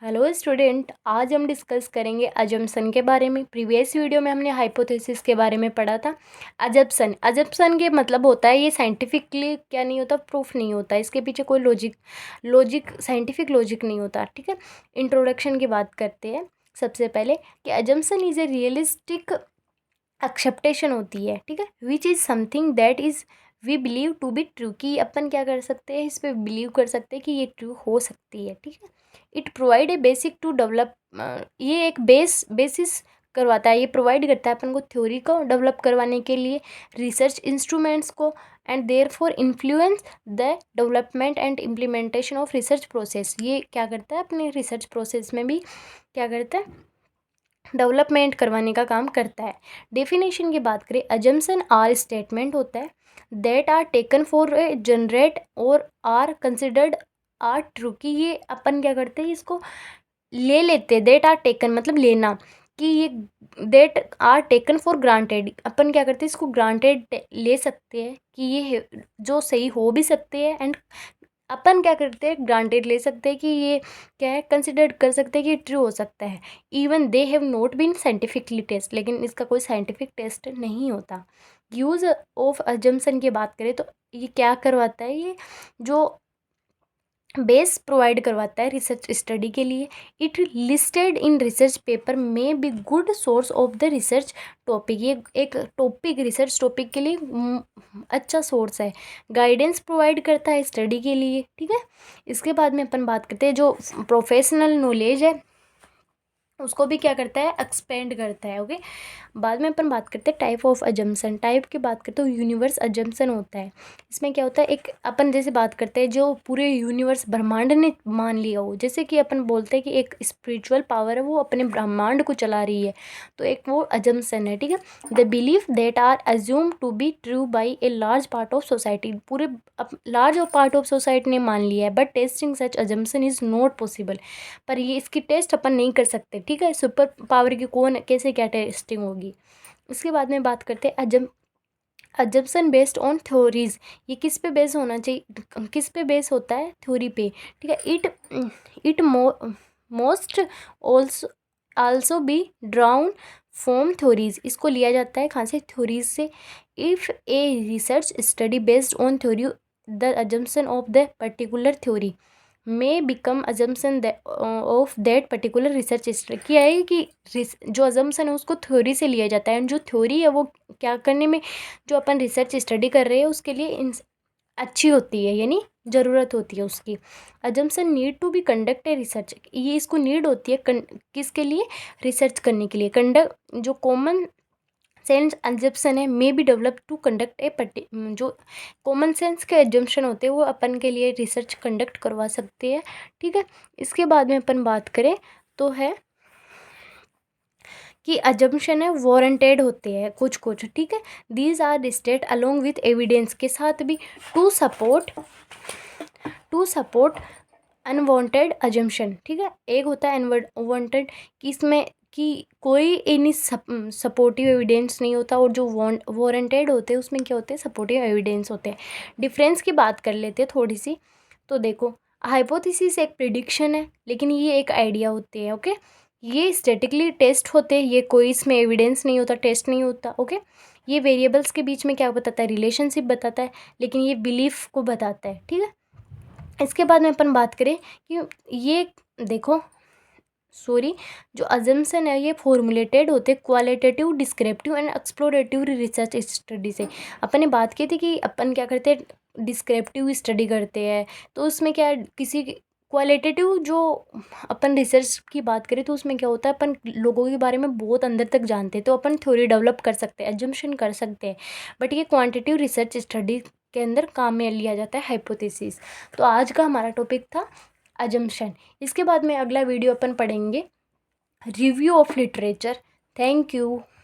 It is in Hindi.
हेलो स्टूडेंट, आज हम डिस्कस करेंगे अजम्पशन के बारे में। प्रीवियस वीडियो में हमने हाइपोथेसिस के बारे में पढ़ा था। अजम्पशन के मतलब होता है, ये साइंटिफिकली क्या नहीं होता, प्रूफ नहीं होता, इसके पीछे कोई लॉजिक साइंटिफिक लॉजिक नहीं होता। ठीक है, इंट्रोडक्शन की बात करते हैं सबसे पहले कि assumption is a realistic expectation होती है। ठीक है, which is something that is we believe to be true, कि अपन क्या कर सकते हैं, इस पर बिलीव कर सकते हैं कि ये ट्रू हो सकती है। ठीक है, it provide a basic to develop, ये एक बेसिस करवाता है, ये प्रोवाइड करता है अपन को थ्योरी को डेवलप करवाने के लिए, रिसर्च इंस्ट्रूमेंट्स को, and therefore influence the development and implementation of research process. ये क्या करता है, अपने रिसर्च प्रोसेस में भी क्या करता है, डेवलपमेंट करवाने का काम करता है। डेफिनेशन की बात करें, अजम्पशन आर स्टेटमेंट होता है that are taken for a generate और आर कंसिडर्ड आर ट्रू, कि ये अपन क्या करते हैं, इसको ले लेते हैं। देट आर टेकन मतलब लेना, कि ये that are taken for granted, अपन क्या करते हैं, इसको ग्रांटेड ले सकते हैं कि ये जो सही हो भी सकते हैं, एंड अपन क्या करते हैं, ग्रांटेड ले सकते हैं कि ये क्या है, कंसिडर कर सकते हैं कि ट्रू हो सकता है। Even they have not been scientifically test, लेकिन इसका कोई साइंटिफिक टेस्ट नहीं होता। यूज़ ऑफ अजम्पशन की बात करें तो ये क्या करवाता है, ये जो बेस प्रोवाइड करवाता है रिसर्च स्टडी के लिए। It listed in research paper में be good source of the research topic, ये एक टॉपिक रिसर्च टॉपिक के लिए अच्छा सोर्स है। गाइडेंस प्रोवाइड करता है स्टडी के लिए। ठीक है, इसके बाद में अपन बात करते हैं जो प्रोफेशनल नॉलेज है उसको भी क्या करता है, एक्सपेंड करता है। ओके, बाद में अपन बात करते हैं टाइप ऑफ अजम्पशन। टाइप की बात करते हो, यूनिवर्स अजम्पशन होता है। इसमें क्या होता है, एक अपन जैसे बात करते हैं जो पूरे यूनिवर्स ब्रह्मांड ने मान लिया हो, जैसे कि अपन बोलते हैं कि एक स्पिरिचुअल पावर है वो अपने ब्रह्मांड को चला रही है, तो एक वो अजम्पशन है। ठीक है, the belief that are assume to be true by a large part of society, पूरे लार्ज पार्ट ऑफ सोसाइटी ने मान लिया है, but testing such assumption is not possible, पर ये इसकी टेस्ट अपन नहीं कर सकते। ठीक है, सुपर पावर की कौन कैसे क्या टेस्टिंग होगी। इसके बाद में बात करते हैं अजम्पशन बेस्ड ऑन थ्योरीज, ये किस पे बेस होना चाहिए, किस पे बेस होता है, थ्योरी पे। ठीक है, it most also also be drown from theories, इसको लिया जाता है कहाँ से, थ्योरीज से। If a research study based on theory, the assumption of the particular theory may become assumption of that particular research study. क्या है कि जो अजम्पशन है उसको थ्योरी से लिया जाता है, एंड जो थ्योरी है वो क्या करने में, जो अपन रिसर्च स्टडी कर रहे हैं उसके लिए अच्छी होती है, यानी ज़रूरत होती है उसकी। Assumption need to be conduct a research, ये इसको नीड होती है किसके लिए, रिसर्च करने के लिए। कंडक्ट जो कॉमन सेंस एजम्पशन है may be develop to conduct a जो कॉमन सेंस के एजम्पशन होते हैं वो अपन के लिए रिसर्च कंडक्ट करवा सकते हैं। ठीक है, इसके बाद में अपन बात करें तो है कि अजम्पशन है वारंटेड होते हैं कुछ। ठीक है, these are listed along with evidence के साथ भी टू सपोर्ट अनवांटेड अजम्पशन। ठीक है, एक होता है अनवांटेड, कि इसमें कि कोई एनी सपोर्टिव एविडेंस नहीं होता, और जो वारंटेड होते हैं उसमें क्या होते हैं, सपोर्टिव एविडेंस होते हैं। डिफरेंस की बात कर लेते हैं थोड़ी सी, तो देखो हाइपोथेसिस एक प्रिडिक्शन है, लेकिन ये एक आइडिया होते हैं। ओके, ये स्टैटिकली टेस्ट होते हैं, ये कोई इसमें एविडेंस नहीं होता, टेस्ट नहीं होता। ओके, ये वेरिएबल्स के बीच में क्या बताता है, रिलेशनशिप बताता है, लेकिन ये बिलीफ को बताता है। ठीक है, इसके बाद में अपन बात करें कि ये देखो सॉरी, जो अजम्पशन है ये फॉर्मुलेटेड होते हैं qualitative, descriptive and explorative research study से। अपन ने बात की थी कि अपन क्या करते हैं, डिस्क्रिप्टिव स्टडी करते हैं, तो उसमें क्या है, किसी क्वालिटेटिव जो अपन रिसर्च की बात करें तो उसमें क्या होता है, अपन लोगों के बारे में बहुत अंदर तक जानते हैं, तो अपन थ्योरी डेवलप कर सकते हैं, एजम्पशन कर सकते हैं। बट ये क्वांटिटिव रिसर्च स्टडी के अंदर काम में लिया जाता है हाइपोथेसिस। तो आज का हमारा टॉपिक था अजम्पशन। इसके बाद में अगला वीडियो अपन पढ़ेंगे review of literature. Thank you.